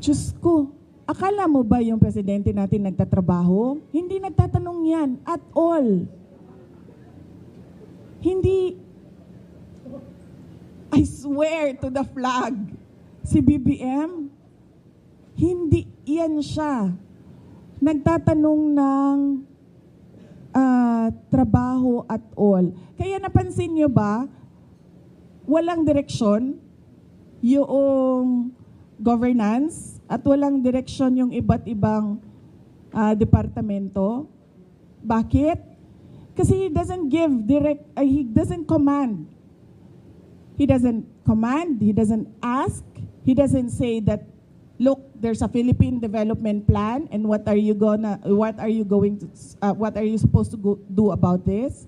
Diyos ko, akala mo ba yung presidente natin nagtatrabaho? Hindi nagtatanong yan at all. Hindi, I swear to the flag, si BBM, hindi yan siya. Nagtatanong ng trabaho at all. Kaya napansin nyo ba, walang direksyon yung governance at walang direksyon yung iba't ibang departamento. Bakit? Kasi he doesn't give direct, he doesn't command. He doesn't command, he doesn't ask, he doesn't say that, look, there's a Philippine development plan and what are you supposed to do about this?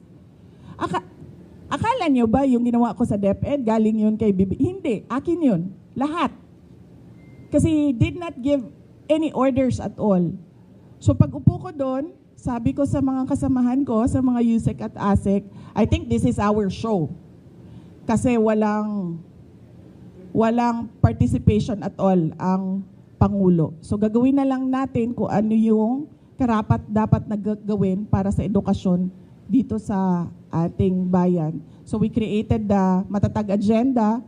Akala nyo ba yung ginawa ko sa DepEd, galing yun kay Bibi? Hindi, akin yun. Lahat. Kasi he did not give any orders at all. So pag upo ko doon, sabi ko sa mga kasamahan ko, sa mga USEC at ASEC, I think this is our show. Kasi walang participation at all ang Pangulo. So gagawin na lang natin kung ano yung karapat dapat na gawin para sa edukasyon dito sa ating bayan. So we created the Matatag Agenda.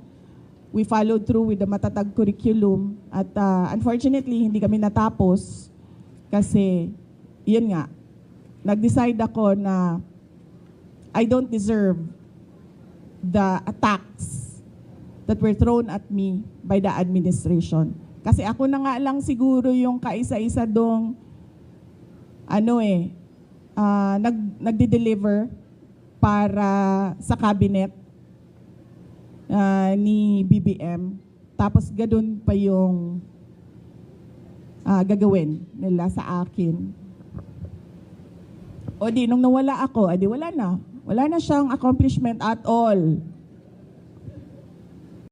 We followed through with the Matatag Curriculum. At unfortunately, hindi kami natapos kasi, yun nga, nag-decide ako na I don't deserve the attacks that were thrown at me by the administration. Kasi ako na nga lang siguro yung kaisa-isa dong nagde-deliver para sa cabinet ni BBM. Tapos gadun pa yung gagawin nila sa akin. O di, nung nawala ako, edi wala na. Wala na siyang accomplishment at all.